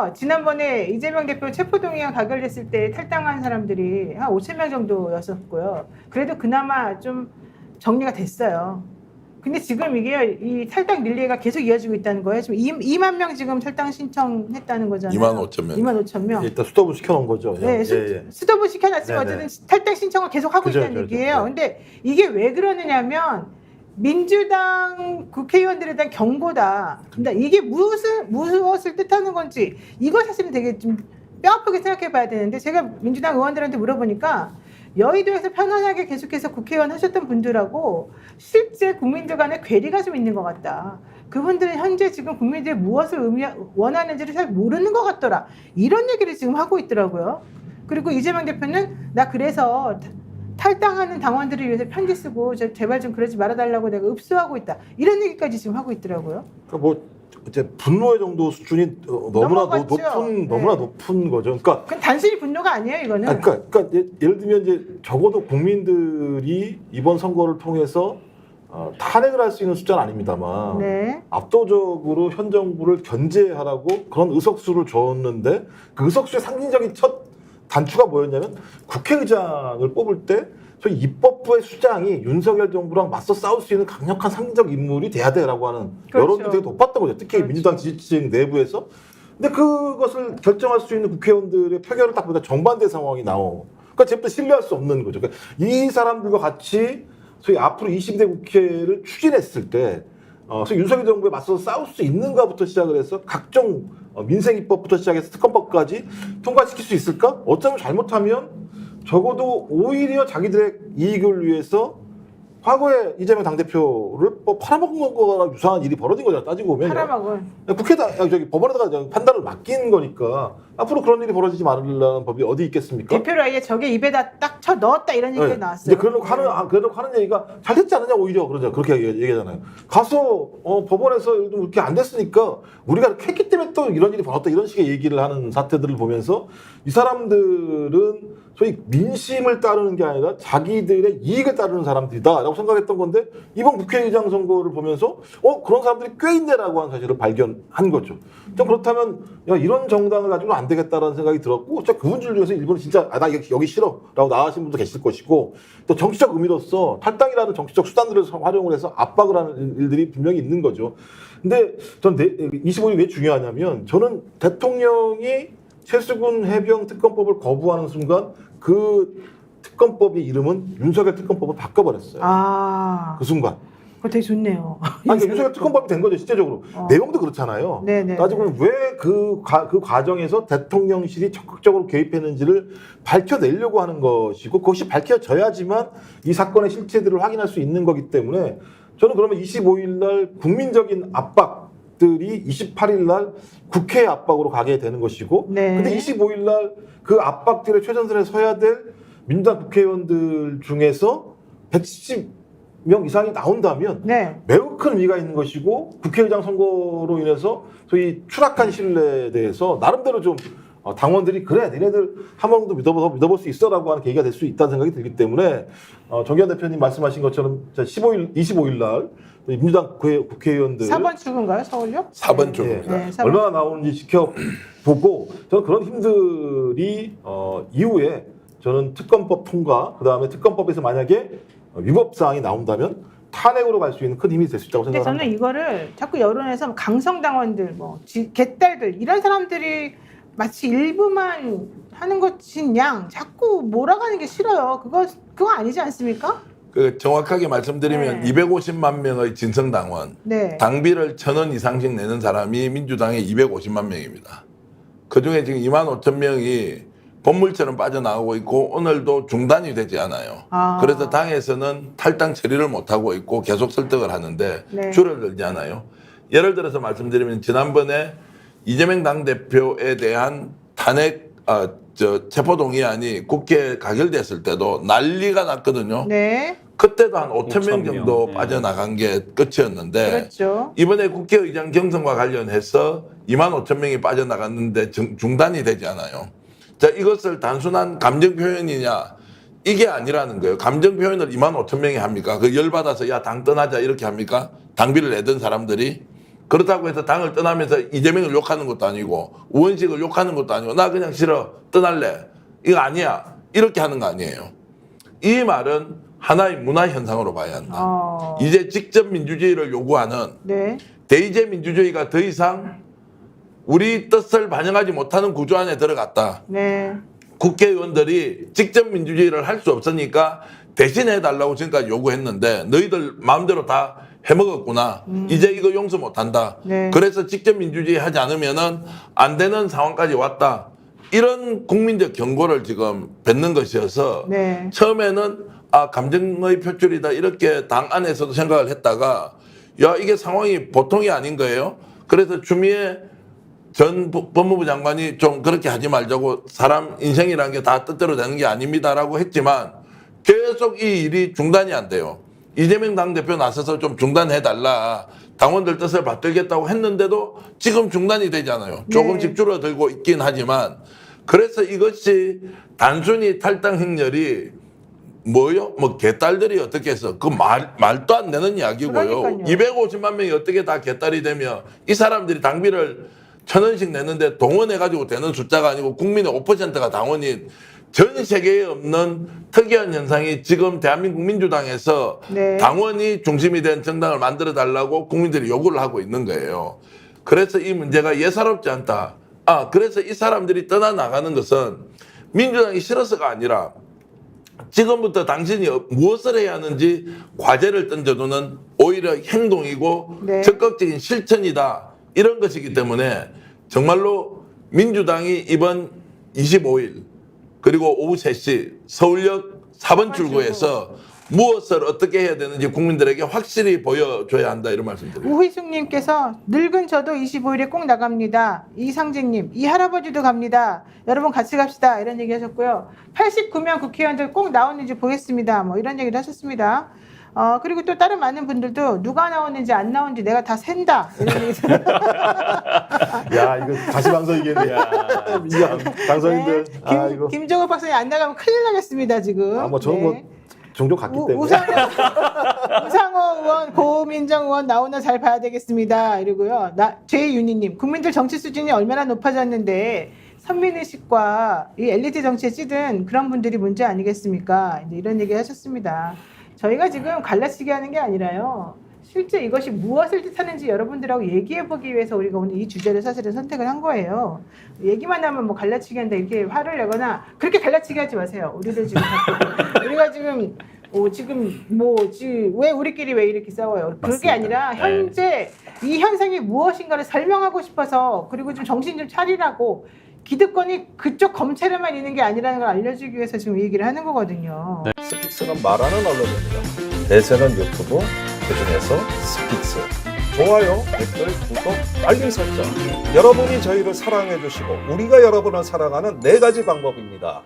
보면요. 지난번에 이재명 대표 체포동의안 가결됐을 때 탈당한 사람들이 한 5천 명 정도였었고요. 그래도 그나마 좀 정리가 됐어요. 근데 지금 이게 이 탈당 릴레이가 계속 이어지고 있다는 거예요. 지금 2만 명 지금 탈당 신청했다는 거잖아요. 2만 5천 명. 2만 5천 명. 일단 스톱을 시켜놓은 거죠. 네, 스톱을 시켜놨지만 네네. 어쨌든 탈당 신청을 계속 하고 그죠, 있다는 그죠, 얘기예요. 네. 근데 이게 왜 그러느냐면 민주당 국회의원들에 대한 경고다. 근데 이게 무엇을 뜻하는 건지 이거 사실은 되게 좀 뼈아프게 생각해 봐야 되는데 제가 민주당 의원들한테 물어보니까 여의도에서 편안하게 계속해서 국회의원 하셨던 분들하고 실제 국민들 간에 괴리가 좀 있는 것 같다. 그분들은 현재 지금 국민들이 무엇을 원하는지를 잘 모르는 것 같더라. 이런 얘기를 지금 하고 있더라고요. 그리고 이재명 대표는 나 그래서 탈당하는 당원들을 위해서 편지 쓰고 제발 좀 그러지 말아달라고 내가 읍소하고 있다. 이런 얘기까지 지금 하고 있더라고요. 그러니까 뭐 이제 분노의 정도 수준이 너무나 넘어갔죠. 너무나 네. 높은 거죠. 그러니까 그건 단순히 분노가 아니에요, 이거는. 그러니까 예를 들면 이제 적어도 국민들이 이번 선거를 통해서 탄핵을 할 수 있는 숫자는 아닙니다만 네. 압도적으로 현 정부를 견제하라고 그런 의석수를 줬는데 그 의석수의 상징적인 첫 단추가 뭐였냐면 국회의장을 뽑을 때 소위 입법부의 수장이 윤석열 정부랑 맞서 싸울 수 있는 강력한 상징적 인물이 돼야 돼라고 하는 그렇죠. 여론이 되게 높았던 거죠. 특히 그렇죠. 민주당 지지층 내부에서. 근데 그것을 결정할 수 있는 국회의원들의 표결을 딱 보니까 정반대 상황이 나오고 그러니까 제부터 신뢰할 수 없는 거죠. 그러니까 이 사람들과 같이 소위 앞으로 20대 국회를 추진했을 때 소위 윤석열 정부에 맞서 싸울 수 있는가부터 시작을 해서 각종 민생 입법부터 시작해서 특검법까지 통과시킬 수 있을까? 어쩌면 잘못하면 적어도 오히려 자기들의 이익을 위해서 과거에 이재명 당대표를 뭐 팔아먹은 거랑 유사한 일이 벌어진 거잖아. 따지고 보면 팔아먹은. 국회에다 법원에다가 판단을 맡긴 거니까 앞으로 그런 일이 벌어지지 말으려는 법이 어디 있겠습니까? 대표를 아예 저게 입에다 딱 쳐 넣었다 이런 얘기가 네. 나왔어요. 이제 그래놓고 하는 얘기가 잘 됐지 않느냐 오히려 그러죠. 그렇게 얘기하잖아요. 가서 법원에서 이렇게 안 됐으니까 우리가 이렇게 했기 때문에 또 이런 일이 벌어졌다 이런 식의 얘기를 하는 사태들을 보면서 이 사람들은 소위 민심을 따르는 게 아니라 자기들의 이익을 따르는 사람들이다라고 생각했던 건데 이번 국회의장 선거를 보면서 그런 사람들이 꽤 있네라고 하는 사실을 발견한 거죠. 좀 그렇다면 야, 이런 정당을 가지고는 안 되겠다라는 생각이 들었고 진짜 그분들 중에서 일본은 진짜 나 여기 싫어라고 나가신 분도 계실 것이고 또 정치적 의미로서 탈당이라는 정치적 수단들을 활용을 해서 압박을 하는 일들이 분명히 있는 거죠. 근데 전 25일이 왜 중요하냐면 저는 대통령이 최수근 해병 특검법을 거부하는 순간 그 특검법의 이름은 윤석열 특검법을 바꿔버렸어요. 그 순간. 그거 되게 좋네요. 아니, 윤석열 특검법이 된 거죠, 실제적으로. 내용도 그렇잖아요. 네네. 따지고 보면 왜 그 과정에서 대통령실이 적극적으로 개입했는지를 밝혀내려고 하는 것이고, 그것이 밝혀져야지만 이 사건의 실체들을 확인할 수 있는 거기 때문에 저는 그러면 25일 날 국민적인 압박들이 28일 날 국회의 압박으로 가게 되는 것이고, 네. 근데 25일 날 그 압박들의 최전선에 서야 될 민주당 국회의원들 중에서 170명 이상이 나온다면 네. 매우 큰 의미가 있는 것이고 국회의장 선거로 인해서 소위 추락한 신뢰에 대해서 나름대로 좀 당원들이 그래 니네들 한 번 더 믿어볼 수 있어라고 하는 계기가 될 수 있다는 생각이 들기 때문에 정기현 대표님 말씀하신 것처럼 25일 날 민주당 국회의원들 4번 출구인가요, 서울요? 4번 출구. 네, 4번. 얼마나 나오는지 지켜보고 저는 그런 힘들이 이후에 저는 특검법 통과 그다음에 특검법에서 만약에 위법 사항이 나온다면 탄핵으로 갈 수 있는 큰 힘이 될 수 있다고 근데 생각합니다. 저는 이거를 자꾸 여론에서 강성당원들, 개딸들 이런 사람들이 마치 일부만 하는 것인 양 자꾸 몰아가는 게 싫어요. 그거 아니지 않습니까? 그 정확하게 말씀드리면 네. 250만 명의 진성당원, 네. 당비를 1,000원 이상씩 내는 사람이 민주당의 250만 명입니다. 그중에 지금 2만 5천 명이 본물처럼 빠져나오고 있고 오늘도 중단이 되지 않아요. 그래서 당에서는 탈당 처리를 못하고 있고 계속 설득을 하는데 네. 줄을 들지 않아요. 예를 들어서 말씀드리면 지난번에 이재명 당대표에 대한 탄핵 체포동의안이 국회에 가결됐을 때도 난리가 났거든요. 네. 그때도 한 5천 명 5,000 정도 명. 빠져나간 게 끝이었는데 그렇죠. 이번에 국회의장 경선과 관련해서 2만 5천 명이 빠져나갔는데 중단이 되지 않아요. 자, 이것을 단순한 감정 표현이냐 이게 아니라는 거예요. 감정 표현을 2만 5천 명이 합니까? 그 열받아서 야 당 떠나자 이렇게 합니까? 당비를 내던 사람들이 그렇다고 해서 당을 떠나면서 이재명을 욕하는 것도 아니고 우원식을 욕하는 것도 아니고 나 그냥 싫어 떠날래 이거 아니야 이렇게 하는 거 아니에요. 이 말은 하나의 문화 현상으로 봐야 한다. 이제 직접 민주주의를 요구하는 네. 대의제 민주주의가 더 이상 우리 뜻을 반영하지 못하는 구조 안에 들어갔다. 네. 국회의원들이 직접 민주주의를 할 수 없으니까 대신해달라고 지금까지 요구했는데 너희들 마음대로 다 해먹었구나. 이제 이거 용서 못한다. 네. 그래서 직접 민주주의 하지 않으면은 안 되는 상황까지 왔다. 이런 국민적 경고를 지금 뱉는 것이어서 네. 처음에는 감정의 표출이다 이렇게 당 안에서도 생각을 했다가 야 이게 상황이 보통이 아닌 거예요. 그래서 추미애 전 법무부 장관이 좀 그렇게 하지 말자고 사람 인생이라는 게 다 뜻대로 되는 게 아닙니다라고 했지만 계속 이 일이 중단이 안 돼요. 이재명 당대표 나서서 좀 중단해달라. 당원들 뜻을 받들겠다고 했는데도 지금 중단이 되잖아요. 조금씩 줄어들고 있긴 하지만 그래서 이것이 단순히 탈당 행렬이 뭐요? 뭐 개딸들이 어떻게 해서 그 말도 안 되는 이야기고요. 그러니까요. 250만 명이 어떻게 다 개딸이 되며 이 사람들이 당비를 1,000원씩 내는데 동원해가지고 되는 숫자가 아니고 국민의 5%가 당원인 전 세계에 없는 특이한 현상이 지금 대한민국 민주당에서 네. 당원이 중심이 된 정당을 만들어 달라고 국민들이 요구를 하고 있는 거예요. 그래서 이 문제가 예사롭지 않다. 그래서 이 사람들이 떠나나가는 것은 민주당이 싫어서가 아니라 지금부터 당신이 무엇을 해야 하는지 과제를 던져두는 오히려 행동이고 네. 적극적인 실천이다. 이런 것이기 때문에 정말로 민주당이 이번 25일 그리고 오후 3시 서울역 4번 출구에서 무엇을 어떻게 해야 되는지 국민들에게 확실히 보여줘야 한다 이런 말씀드립니다. 우희숙님께서 늙은 저도 25일에 꼭 나갑니다. 이상진님 이 할아버지도 갑니다. 여러분 같이 갑시다 이런 얘기 하셨고요. 89명 국회의원들 꼭 나오는지 보겠습니다. 뭐 이런 얘기도 하셨습니다. 그리고 또 다른 많은 분들도 누가 나오는지 안 나오는지 내가 다 샌다 이런 얘기. 야 이거 다시 방송이겠네. 방송인들. 네. 김종욱 박사님 안 나가면 큰일 나겠습니다 지금. 뭐 저는 뭐 종종 갔기 때문에. 우상호 의원, 고민정 의원 나오나 잘 봐야 되겠습니다. 이러고요. 최윤희님, 국민들 정치 수준이 얼마나 높아졌는데 선민의식과 이 엘리트 정치에 찌든 그런 분들이 문제 아니겠습니까? 이런 얘기 하셨습니다. 저희가 지금 갈라치기 하는 게 아니라요. 실제 이것이 무엇을 뜻하는지 여러분들하고 얘기해보기 위해서 우리가 오늘 이 주제를 사실은 선택을 한 거예요. 얘기만 하면 뭐 갈라치기 한다 이렇게 화를 내거나 그렇게 갈라치기 하지 마세요. 우리들 지금 우리가 지금 왜 우리끼리 왜 이렇게 싸워요? 그게 아니라 현재 이 현상이 무엇인가를 설명하고 싶어서 그리고 좀 정신 좀 차리라고 기득권이 그쪽 검찰에만 있는 게 아니라는 걸 알려주기 위해서 지금 이 얘기를 하는 거거든요. 네. 스픽스는 말하는 언론입니다. 대세는 유튜브, 그중에서 스픽스. 좋아요, 댓글, 구독, 알림 설정. 여러분이 저희를 사랑해 주시고 우리가 여러분을 사랑하는 4가지 방법입니다.